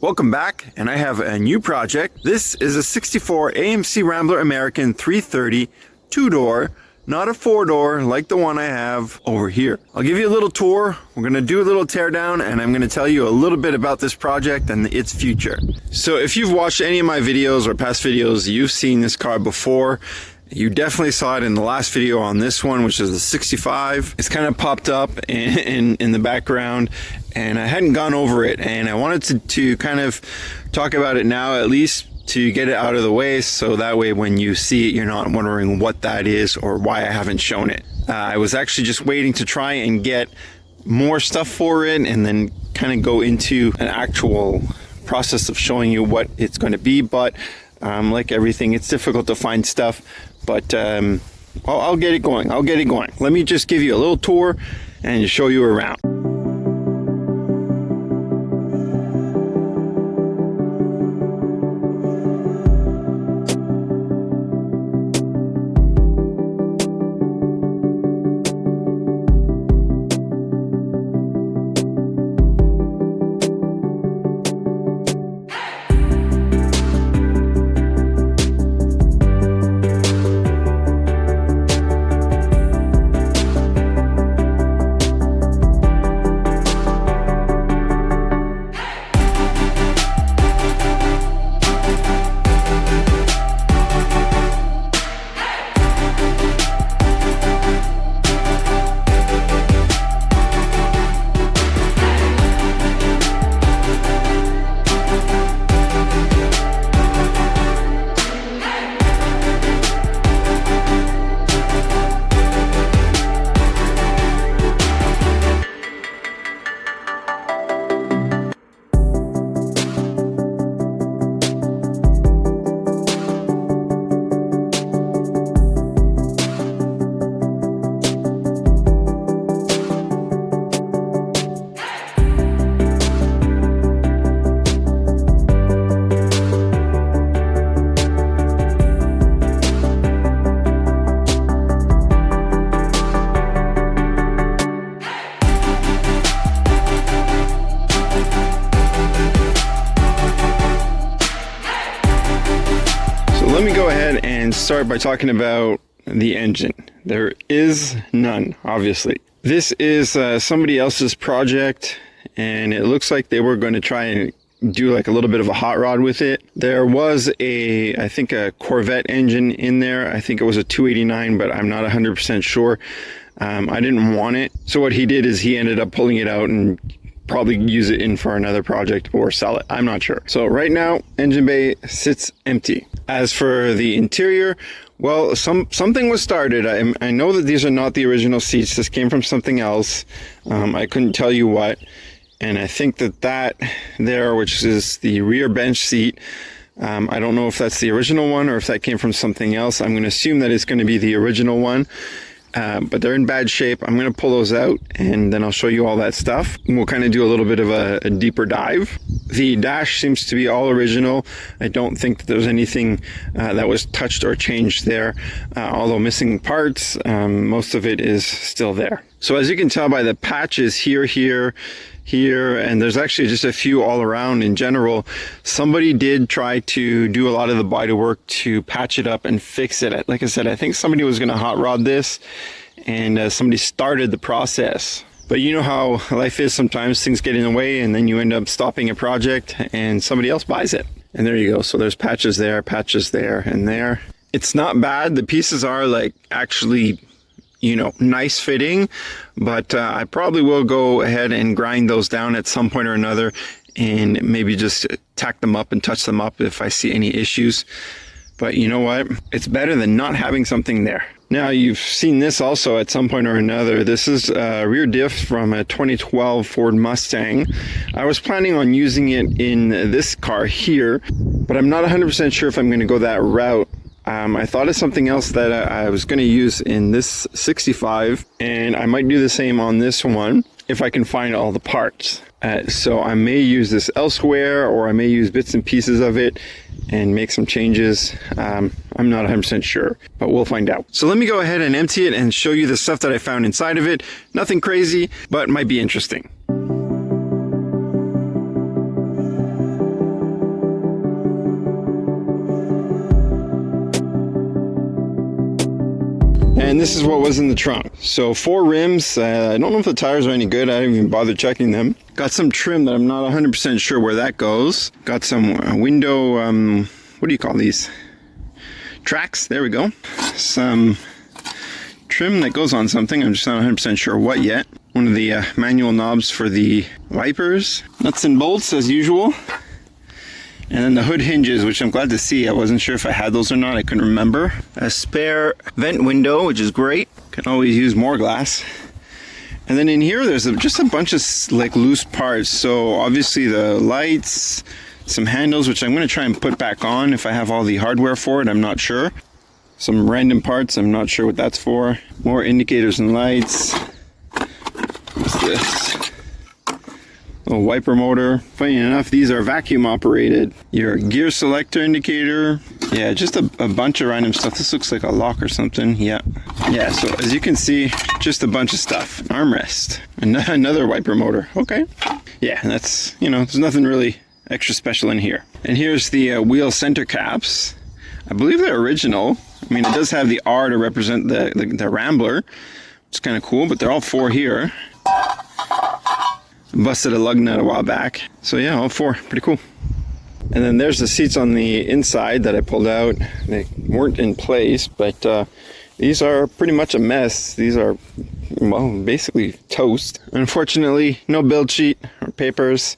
Welcome back, and I have a new project. This is a 64 AMC Rambler American 330 two-door, not a four-door like the one I have over here. I'll give you a little tour. We're gonna do a little teardown, and I'm gonna tell you a little bit about this project and its future. So if you've watched any of my videos or past videos, you've seen this car before. You definitely saw it in the last video on this one, which is the 65. It's kind of popped up in the background, and I hadn't gone over it, and I wanted to kind of talk about it now, at least to get it out of the way, so that way when you see it, you're not wondering what that is or why I haven't shown it. I was actually just waiting to try and get more stuff for it, and then kind of go into an actual process of showing you what it's going to be, but like everything, it's difficult to find stuff. But I'll get it going. Let me just give you a little tour and show you around. Let me go ahead and start by talking about the engine. There is none, obviously. This is somebody else's project, and it looks like they were going to try and do like a little bit of a hot rod with it. There was I think a Corvette engine in there. I think it was a 289, but I'm not 100% sure. I didn't want it. So what he did is he ended up pulling it out and probably use it in for another project or sell it. I'm not sure. So right now, engine bay sits empty. As for the interior, well, something was started. I know that these are not the original seats. This came from something else. I couldn't tell you what. And I think that there, which is the rear bench seat, I don't know if that's the original one or if that came from something else. I'm going to assume that it's going to be the original one. But they're in bad shape. I'm going to pull those out, and then I'll show you all that stuff. We'll kind of do a little bit of a deeper dive. The dash seems to be all original. I don't think that there's anything that was touched or changed there, although missing parts, most of it is still there. So as you can tell by the patches here, and there's actually just a few all around in general, somebody did try to do a lot of the body work to patch it up and fix it. Like I said, I think somebody was going to hot rod this, and somebody started the process. But you know how life is, sometimes things get in the way, and then you end up stopping a project and somebody else buys it. And there you go. So there's patches there, and there. It's not bad. The pieces are like actually, you know, nice fitting, but I probably will go ahead and grind those down at some point or another, and maybe just tack them up and touch them up if I see any issues. But you know what? It's better than not having something there. Now, you've seen this also at some point or another. This is a rear diff from a 2012 Ford Mustang. I was planning on using it in this car here, but I'm not 100% sure if I'm going to go that route. I thought of something else that I was going to use in this 65, and I might do the same on this one if I can find all the parts. So I may use this elsewhere, or I may use bits and pieces of it and make some changes. I'm not 100% sure, but we'll find out. So let me go ahead and empty it and show you the stuff that I found inside of it. Nothing crazy, but might be interesting. And this is what was in the trunk. So 4 rims. I don't know if the tires are any good. I didn't even bother checking them. Got some trim that I'm not 100% sure where that goes. Got some window, what do you call these? Tracks. There we go. Some trim that goes on something. I'm just not 100% sure what yet. One of the manual knobs for the wipers. Nuts and bolts as usual. And then the hood hinges, which I'm glad to see. I wasn't sure if I had those or not. I couldn't remember. A spare vent window, which is great. Can always use more glass. And then in here, there's just a bunch of like loose parts. So obviously the lights, some handles, which I'm going to try and put back on if I have all the hardware for it. I'm not sure. Some random parts. I'm not sure what that's for. More indicators and lights. What's this? Little wiper motor. Funny enough, these are vacuum operated. Your gear selector indicator. Yeah, just a bunch of random stuff. This looks like a lock or something. Yeah, so as you can see, just a bunch of stuff. Armrest. Another wiper motor. Okay. Yeah, that's, there's nothing really extra special in here. And here's the wheel center caps. I believe they're original. I mean, it does have the R to represent the Rambler. It's kind of cool, but they're all 4 here. Busted a lug nut a while back. So yeah, all 4. Pretty cool. And then there's the seats on the inside that I pulled out. They weren't in place, but these are pretty much a mess. These are, well, basically toast. Unfortunately, no build sheet or papers,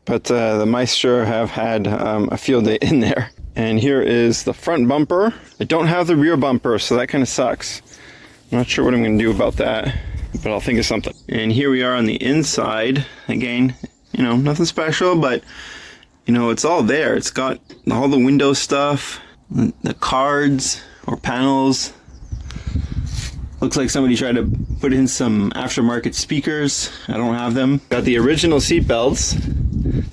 but the mice sure have had a field day in there. And here is the front bumper. I don't have the rear bumper, so that kind of sucks. I'm not sure what I'm going to do about that, but I'll think of something. And here we are on the inside. Again, nothing special, but it's all there. It's got all the window stuff, the cards or panels. Looks like somebody tried to put in some aftermarket speakers. I don't have them. Got the original seat belts.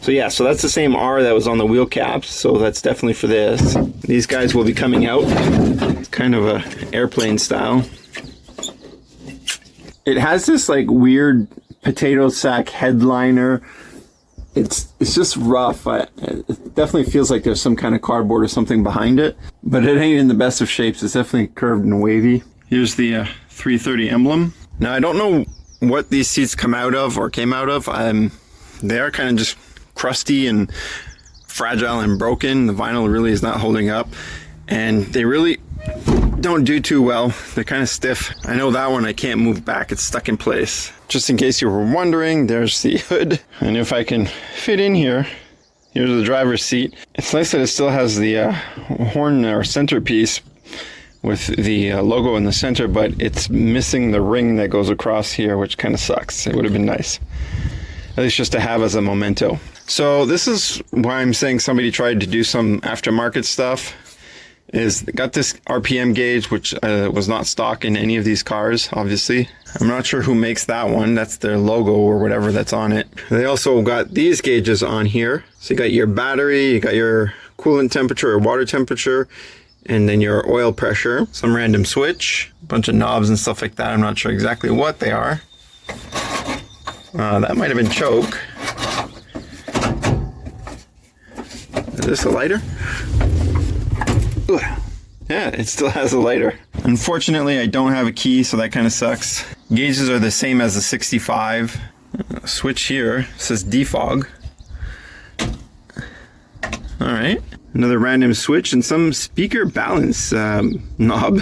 So yeah, so that's the same R that was on the wheel caps. So that's definitely for this. These guys will be coming out. It's kind of a airplane style. It has this like weird potato sack headliner. It's just rough. It definitely feels like there's some kind of cardboard or something behind it, but it ain't in the best of shapes. It's definitely curved and wavy. Here's the 330 emblem. Now I don't know what these seats come out of or came out of. They are kind of just crusty and fragile and broken. The vinyl really is not holding up, and they really don't do too well. They're kind of stiff. I know that one I can't move back. It's stuck in place. Just in case you were wondering, there's the hood. And if I can fit in here, here's the driver's seat. It's nice that it still has the horn or centerpiece with the logo in the center, but it's missing the ring that goes across here, which kind of sucks. It would have been nice, at least just to have as a memento. So this is why I'm saying somebody tried to do some aftermarket stuff. Is got this RPM gauge, which was not stock in any of these cars, obviously. I'm not sure who makes that one. That's their logo or whatever that's on it. They also got these gauges on here. So you got your battery, you got your coolant temperature or water temperature, and then your oil pressure. Some random switch, a bunch of knobs and stuff like that. I'm not sure exactly what they are. That might have been choke. Is this a lighter? Yeah, it still has a lighter. Unfortunately, I don't have a key, so that kind of sucks. Gauges are the same as the 65. Switch here says defog. All right, another random switch and some speaker balance knob.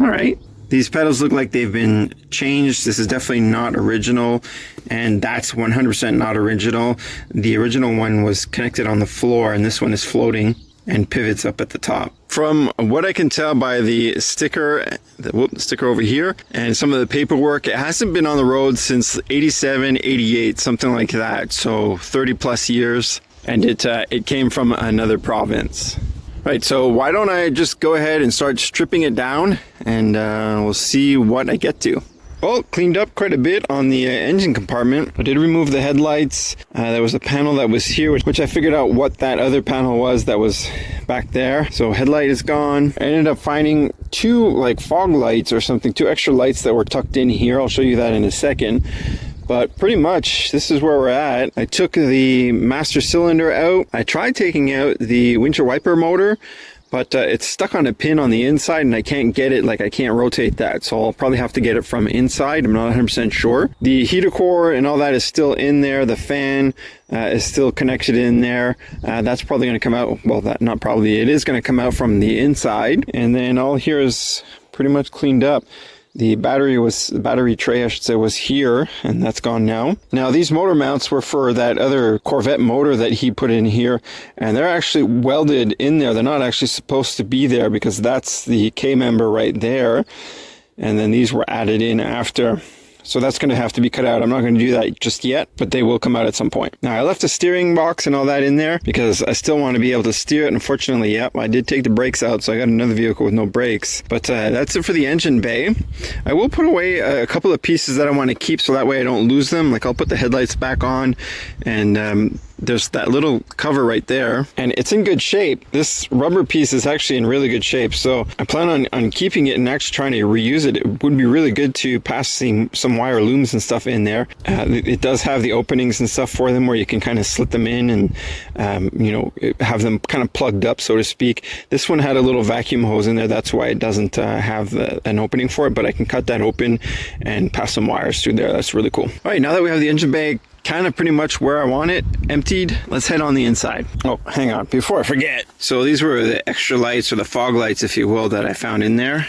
All right. These pedals look like they've been changed. This is definitely not original, and that's 100% not original. The original one was connected on the floor, and this one is floating and pivots up at the top. From what I can tell by the sticker, the sticker over here, and some of the paperwork, it hasn't been on the road since 87, 88, something like that. So 30 plus years, and it came from another province. Right, so why don't I just go ahead and start stripping it down, and we'll see what I get to. Well, cleaned up quite a bit on the engine compartment. I did remove the headlights. There was a panel that was here, which I figured out what that other panel was that was back there. So headlight is gone. I ended up finding 2 like fog lights or something, 2 extra lights that were tucked in here. I'll show you that in a second. But pretty much this is where we're at. I took the master cylinder out. I tried taking out the windshield wiper motor, but it's stuck on a pin on the inside and I can't get it, like I can't rotate that. So I'll probably have to get it from inside. I'm not 100% sure. The heater core and all that is still in there. The fan is still connected in there. That's probably going to come out, well, that not probably, it is going to come out from the inside. And then all here is pretty much cleaned up. The battery tray, I should say, was here, and that's gone now. Now, these motor mounts were for that other Corvette motor that he put in here, and they're actually welded in there. They're not actually supposed to be there because that's the K-member right there. And then these were added in after. So that's going to have to be cut out. I'm not going to do that just yet, but they will come out at some point. Now, I left the steering box and all that in there because I still want to be able to steer it. Unfortunately, yep, I did take the brakes out, so I got another vehicle with no brakes. But that's it for the engine bay. I will put away a couple of pieces that I want to keep so that way I don't lose them. Like I'll put the headlights back on, and there's that little cover right there, and it's in good shape. This rubber piece is actually in really good shape, so I plan on keeping it and actually trying to reuse it. It would be really good to pass some wire looms and stuff in there. It does have the openings and stuff for them where you can kind of slit them in and you know, have them kind of plugged up, so to speak. This one had a little vacuum hose in there. That's why it doesn't have an opening for it, but I can cut that open and pass some wires through there. That's really cool. All right, now that we have the engine bay kind of pretty much where I want it emptied, let's head on the inside. Oh, hang on, before I forget. So these were the extra lights, or the fog lights, if you will, that I found in there.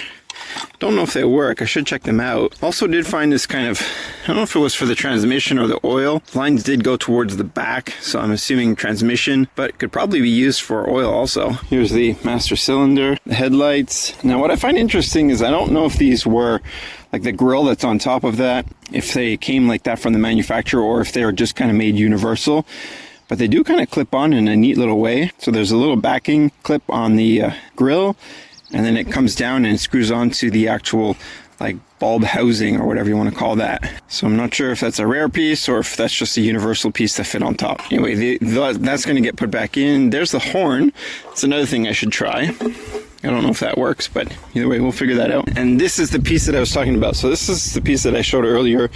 Don't know if they work. I should check them out. Also did find this kind of, I don't know if it was for the transmission or the oil. Lines did go towards the back, so I'm assuming transmission, but it could probably be used for oil also. Here's the master cylinder, the headlights. Now what I find interesting is I don't know if these were like the grill that's on top of that, if they came like that from the manufacturer or if they were just kind of made universal. But they do kind of clip on in a neat little way. So there's a little backing clip on the grill, and then it comes down and screws onto the actual like bulb housing or whatever you want to call that. So I'm not sure if that's a rare piece or if that's just a universal piece that fit on top. Anyway, that's going to get put back in. There's the horn. It's another thing I should try. I don't know if that works, but either way, we'll figure that out. And this is the piece that I was talking about. So this is the piece that I showed earlier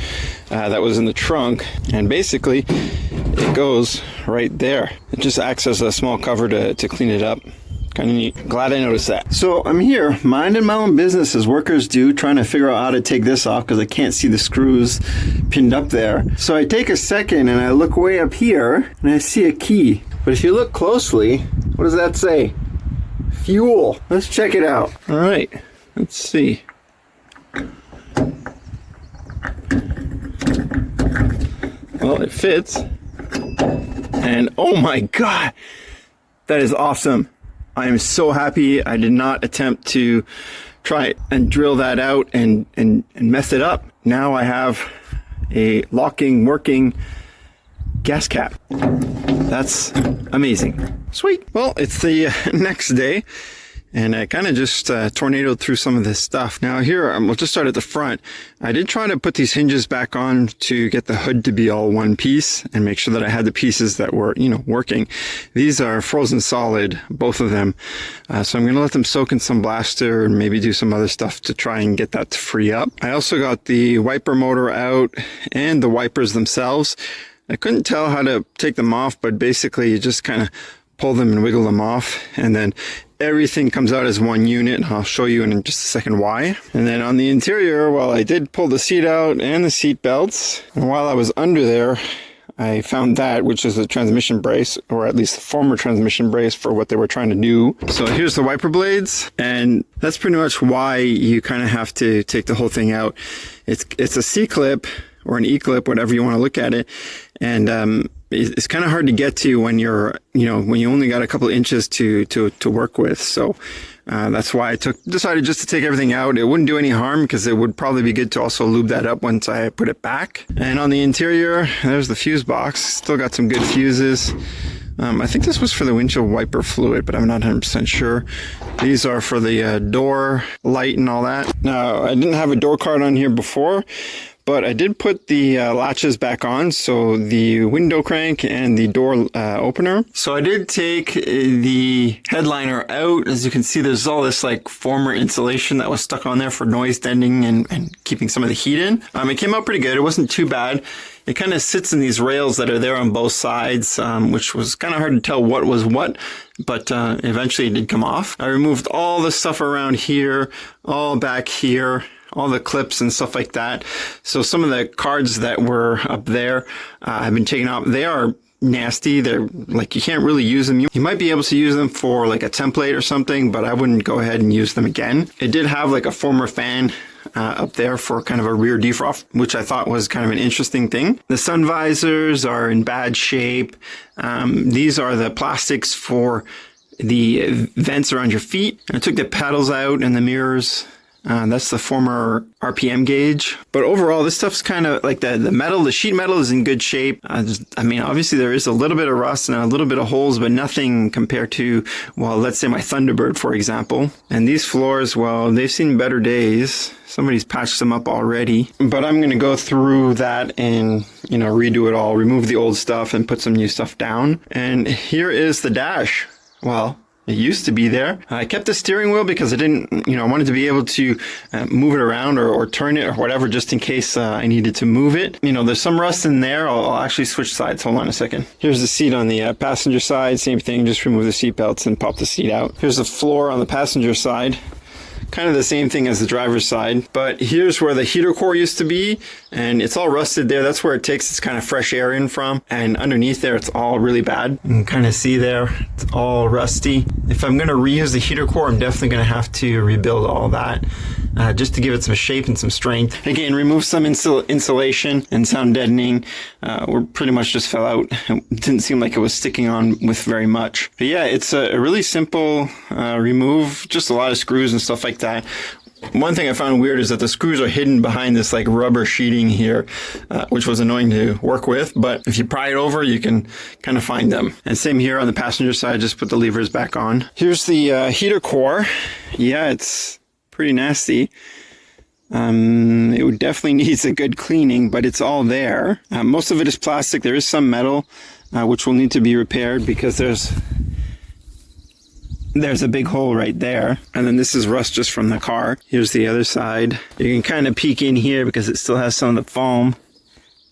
that was in the trunk. And basically, it goes right there. It just acts as a small cover to clean it up. Kind of neat. Glad I noticed that. So I'm here, minding my own business as workers do, trying to figure out how to take this off because I can't see the screws pinned up there. So I take a second and I look way up here and I see a key. But if you look closely, what does that say? Fuel. Let's check it out. All right, let's see. Well, it fits. And oh my God, that is awesome. I am so happy I did not attempt to try and drill that out and mess it up. Now I have a locking, working gas cap. That's amazing. Sweet. Well, it's the next day, and I kind of just tornadoed through some of this stuff. Now here, we'll just start at the front. I did try to put these hinges back on to get the hood to be all one piece and make sure that I had the pieces that were, you know, working. These are frozen solid, both of them. So I'm going to let them soak in some blaster and maybe do some other stuff to try and get that to free up. I also got the wiper motor out and the wipers themselves. I couldn't tell how to take them off, but basically you just kind of pull them and wiggle them off, and then everything comes out as one unit. I'll show you in just a second why. And then on the interior, well, I did pull the seat out and the seat belts, and while I was under there, I found that, which is a transmission brace, or at least the former transmission brace for what they were trying to do. So here's the wiper blades, and that's pretty much why you kind of have to take the whole thing out. It's a C-clip or an E-clip, whatever you want to look at it, and it's kind of hard to get to when you're, you know, when you only got a couple of inches to work with. So that's why I decided just to take everything out. It wouldn't do any harm because it would probably be good to also lube that up once I put it back. And on the interior, there's the fuse box. Still got some good fuses. I think this was for the windshield wiper fluid, but I'm not 100% sure. These are for the door light and all that. Now, I didn't have a door card on here before, but I did put the latches back on, so the window crank and the door opener. So I did take the headliner out. As you can see, there's all this like former insulation that was stuck on there for noise deadening and keeping some of the heat in. It came out pretty good. It wasn't too bad. It kind of sits in these rails that are there on both sides, which was kind of hard to tell what was what, but eventually it did come off. I removed all the stuff around here, all back here, all the clips and stuff like that. So some of the cards that were up there have been taken off. They are nasty. They're like, you can't really use them. You might be able to use them for like a template or something, but I wouldn't go ahead and use them again. It did have like a former fan up there for kind of a rear defrost, which I thought was kind of an interesting thing. The sun visors are in bad shape. These are the plastics for the vents around your feet. I took the paddles out and the mirrors. That's the former RPM gauge. But overall, this stuff's kind of like the metal, the sheet metal is in good shape. I mean, obviously there is a little bit of rust and a little bit of holes, but nothing compared to, well, let's say my Thunderbird, for example. And these floors, well, they've seen better days. Somebody's patched them up already. But I'm going to go through that and, you know, redo it all, remove the old stuff and put some new stuff down. And here is the dash. Well, it used to be there. I kept the steering wheel because I didn't, you know, I wanted to be able to move it around or turn it or whatever, just in case I needed to move it. You know, there's some rust in there. I'll actually switch sides. Hold on a second. Here's the seat on the passenger side. Same thing. Just remove the seat belts and pop the seat out. Here's the floor on the passenger side. Kind of the same thing as the driver's side, but here's where the heater core used to be, and it's all rusted there. That's where it takes its kind of fresh air in from, and underneath there it's all really bad. You can kind of see there it's all rusty. If I'm going to reuse the heater core, I'm definitely going to have to rebuild all that just to give it some shape and some strength. Again, remove some insulation and sound deadening. Pretty much just fell out. It didn't seem like it was sticking on with very much. But yeah, it's a really simple remove, just a lot of screws and stuff like that. One thing I found weird is that the screws are hidden behind this like rubber sheeting here, which was annoying to work with. But if you pry it over, you can kind of find them. And same here on the passenger side, just put the levers back on. Here's the heater core. Yeah, it's pretty nasty. It definitely needs a good cleaning, but it's all there. Most of it is plastic. There is some metal, which will need to be repaired because there's a big hole right there. And then this is rust just from the car. Here's the other side. You can kind of peek in here because it still has some of the foam,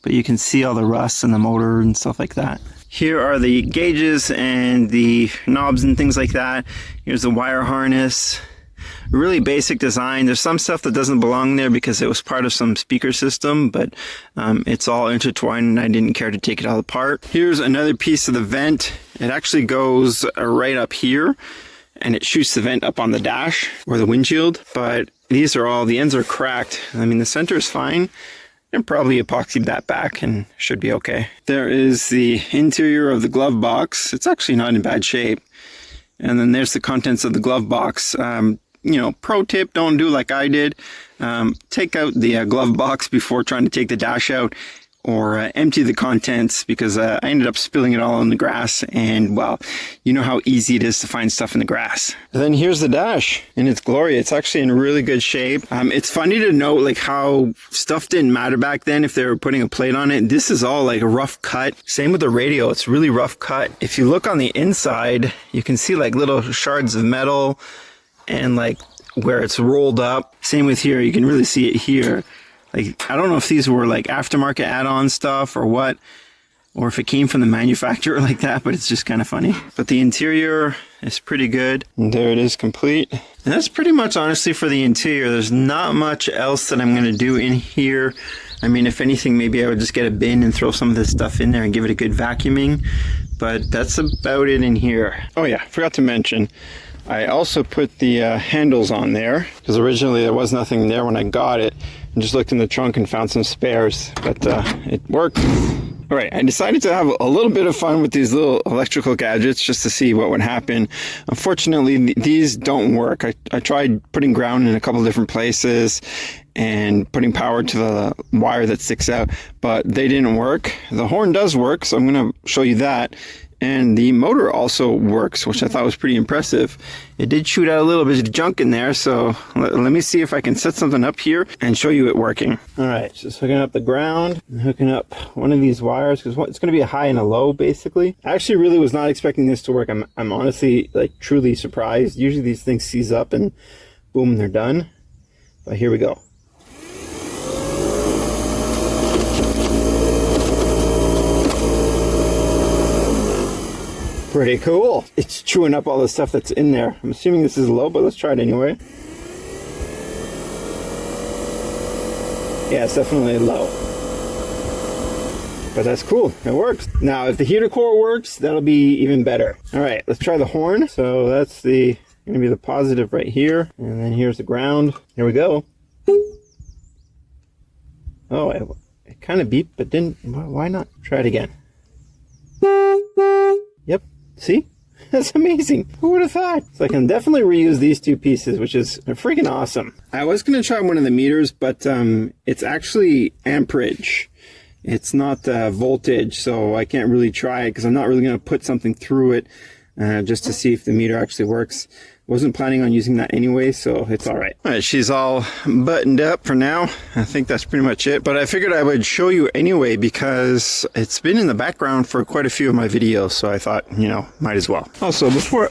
but you can see all the rust in the motor and stuff like that. Here are the gauges and the knobs and things like that. Here's the wire harness. Really basic design. There's some stuff that doesn't belong there because it was part of some speaker system, but it's all intertwined and I didn't care to take it all apart. Here's another piece of the vent. It actually goes right up here and it shoots the vent up on the dash or the windshield, but these are all, the ends are cracked. I mean, the center is fine. And probably epoxied that back and should be okay. There is the interior of the glove box. It's actually not in bad shape. And then there's the contents of the glove box. You know, pro tip, don't do like I did. Take out the glove box before trying to take the dash out, or empty the contents, because I ended up spilling it all on the grass, and well, you know how easy it is to find stuff in the grass. And then here's the dash in its glory. It's actually in really good shape. It's funny to note like how stuff didn't matter back then if they were putting a plate on it. This is all like a rough cut. Same with the radio, it's really rough cut. If you look on the inside, you can see like little shards of metal and like where it's rolled up. Same with here, you can really see it here. Like, I don't know if these were like aftermarket add-on stuff or what, or if it came from the manufacturer like that, but it's just kind of funny. But the interior is pretty good. And there it is, complete. And that's pretty much honestly for the interior. There's not much else that I'm going to do in here. I mean, if anything, maybe I would just get a bin and throw some of this stuff in there and give it a good vacuuming. But that's about it in here. Oh yeah, forgot to mention, I also put the handles on there because originally there was nothing there when I got it. I just looked in the trunk and found some spares, but it worked. All right, I decided to have a little bit of fun with these little electrical gadgets just to see what would happen. Unfortunately, these don't work. I tried putting ground in a couple different places and putting power to the wire that sticks out, but they didn't work. The horn does work, so I'm going to show you that. And the motor also works, which I thought was pretty impressive. It did shoot out a little bit of junk in there, so let me see if I can set something up here and show you it working. All right, just hooking up the ground and hooking up one of these wires, because it's going to be a high and a low, basically. I actually really was not expecting this to work. I'm honestly, like, truly surprised. Usually these things seize up and boom, they're done. But here we go. Pretty cool. It's chewing up all the stuff that's in there. I'm assuming this is low, but let's try it anyway. Yeah, it's definitely low. But that's cool, it works. Now, if the heater core works, that'll be even better. All right, let's try the horn. So that's gonna be the positive right here. And then here's the ground. Here we go. Oh, it kind of beeped, but didn't, why not? Try it again. Yep, see? That's amazing. Who would have thought? So I can definitely reuse these two pieces, which is freaking awesome. I was gonna try one of the meters, but it's actually amperage. It's not voltage, so I can't really try it because I'm not really going to put something through it just to see if the meter actually works. Wasn't planning on using that anyway, so it's all right. All right, she's all buttoned up for now. I think that's pretty much it. But I figured I would show you anyway because it's been in the background for quite a few of my videos, so I thought, you know, might as well. Also, before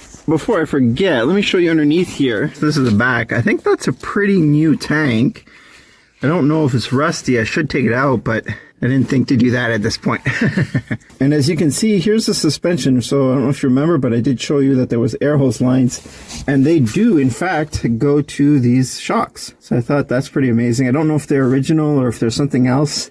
I forget, let me show you underneath here. So this is the back. I think that's a pretty new tank. I don't know if it's rusty. I should take it out, but I didn't think to do that at this point. And as you can see, here's the suspension. So I don't know if you remember, but I did show you that there was air hose lines, and they do in fact go to these shocks. So I thought that's pretty amazing. I don't know if they're original or if there's something else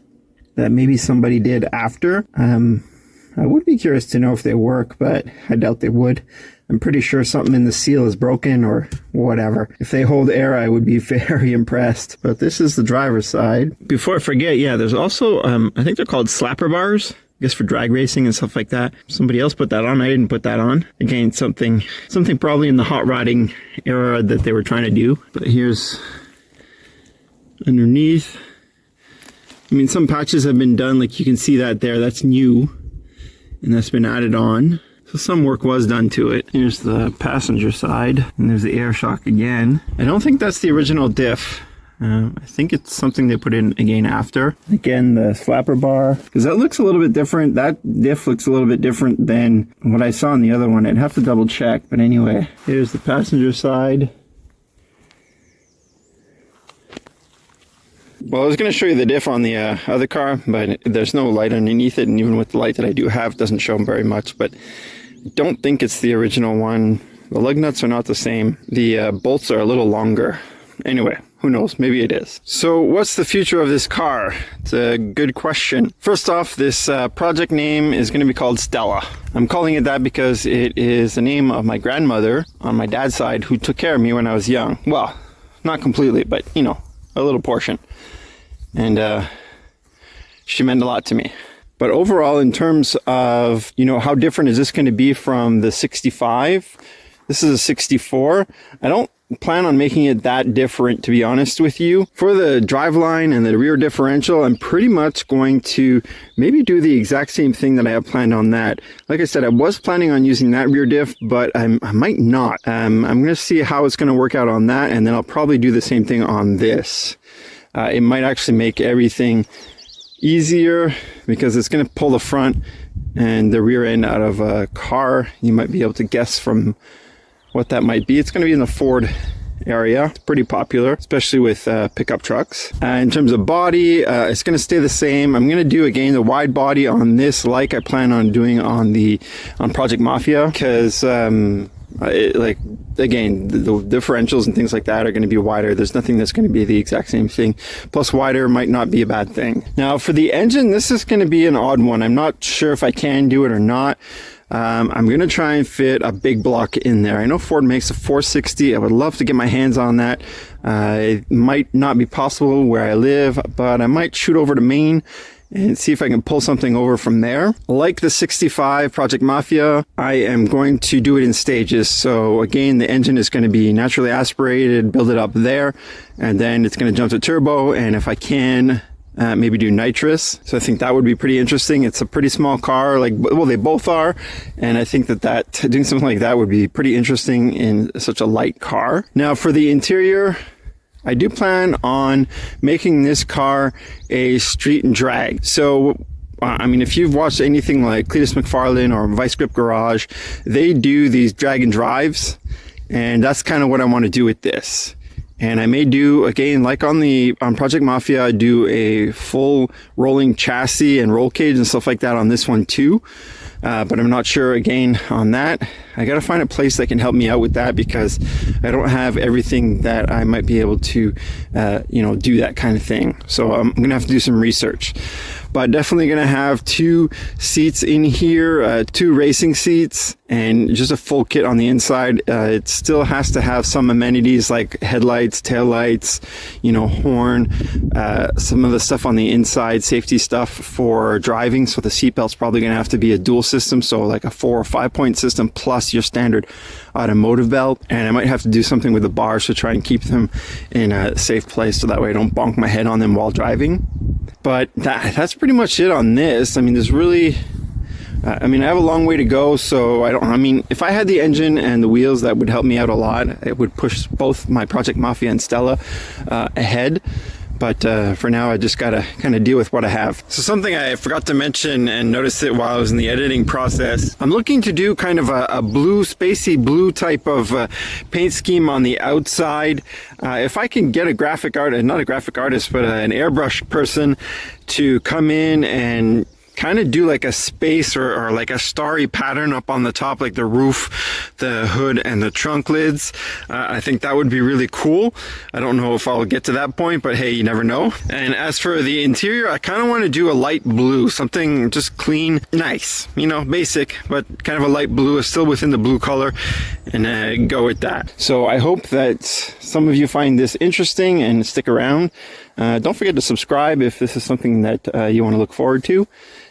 that maybe somebody did after. I would be curious to know if they work, but I doubt they would. I'm pretty sure something in the seal is broken or whatever. If they hold air, I would be very impressed. But this is the driver's side. Before I forget, yeah, there's also, I think they're called slapper bars, I guess for drag racing and stuff like that. Somebody else put that on. I didn't put that on. Again, something probably in the hot rodding era that they were trying to do. But here's underneath. I mean, some patches have been done, like you can see that there. That's new, and that's been added on. So some work was done to it. Here's the passenger side, and there's the air shock again. I don't think that's the original diff. I think it's something they put in again after. Again, the flapper bar, because that looks a little bit different. That diff looks a little bit different than what I saw in the other one. I'd have to double check, but anyway, here's the passenger side. Well, I was going to show you the diff on the other car, but there's no light underneath it, and even with the light that I do have, it doesn't show very much, but I don't think it's the original one. The lug nuts are not the same. The bolts are a little longer. Anyway, who knows? Maybe it is. So what's the future of this car? It's a good question. First off, this project name is going to be called Stella. I'm calling it that because it is the name of my grandmother on my dad's side who took care of me when I was young. Well, not completely, but you know, a little portion. And she meant a lot to me. But overall, in terms of, you know, how different is this going to be from the 65? This is a 64. I don't plan on making it that different, to be honest with you. For the driveline and the rear differential, I'm pretty much going to maybe do the exact same thing that I have planned on that. Like I said, I was planning on using that rear diff, but I might not. I'm going to see how it's going to work out on that, and then I'll probably do the same thing on this. It might actually make everything easier because it's going to pull the front and the rear end out of a car. You might be able to guess from what that might be. It's going to be in the Ford area. It's pretty popular, especially with pickup trucks. In terms of body, it's going to stay the same. I'm going to do again the wide body on this, like I plan on doing on Project Mafia, because like again, the differentials and things like that are going to be wider. There's nothing that's going to be the exact same thing. Plus, wider might not be a bad thing. Now, for the engine, this is going to be an odd one. I'm not sure if I can do it or not. I'm going to try and fit a big block in there. I know Ford makes a 460. I would love to get my hands on that. It might not be possible where I live, but I might shoot over to Maine and see if I can pull something over from there. Like the 65 Project Mafia, I am going to do it in stages. So again, the engine is going to be naturally aspirated, build it up there, and then it's going to jump to turbo. And if I can, maybe do nitrous. So I think that would be pretty interesting. It's a pretty small car, like, well, they both are. And I think that doing something like that would be pretty interesting in such a light car. Now for the interior, I do plan on making this car a street and drag. So, I mean, if you've watched anything like Cletus McFarlane or Vice Grip Garage, they do these drag and drives. And that's kind of what I want to do with this. And I may do, again, like on Project Mafia, I do a full rolling chassis and roll cage and stuff like that on this one too. but I'm not sure again on that. I got to find a place that can help me out with that, because I don't have everything that I might be able to, do that kind of thing. So I'm going to have to do some research. But definitely going to have 2 seats in here, 2 racing seats, and just a full kit on the inside. It still has to have some amenities like headlights, taillights, horn, some of the stuff on the inside, safety stuff for driving. So the seatbelt's probably going to have to be a dual system, so like a 4 or 5 point system plus your standard automotive belt. And I might have to do something with the bars to try and keep them in a safe place, so that way I don't bonk my head on them while driving. But that's pretty much it on this. I mean, there's really, I have a long way to go. So if I had the engine and the wheels, that would help me out a lot. It would push both my Project Mafia and Stella ahead. But for now, I just got to kind of deal with what I have. So something I forgot to mention and noticed it while I was in the editing process, I'm looking to do kind of a blue, spacey blue type of paint scheme on the outside. If I can get a graphic artist, not a graphic artist, but an airbrush person to come in and kind of do like a space or like a starry pattern up on the top, like the roof, the hood, and the trunk lids. I think that would be really cool. I don't know if I'll get to that point, but hey, you never know. And as for the interior, I kind of want to do a light blue, something just clean, nice, basic, but kind of a light blue, is still within the blue color, and go with that. So I hope that some of you find this interesting and stick around. Don't forget to subscribe if this is something that you want to look forward to.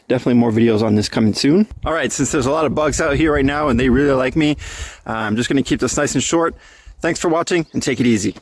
Definitely more videos on this coming soon. All right, since there's a lot of bugs out here right now and they really like me, I'm just going to keep this nice and short. Thanks for watching, and take it easy.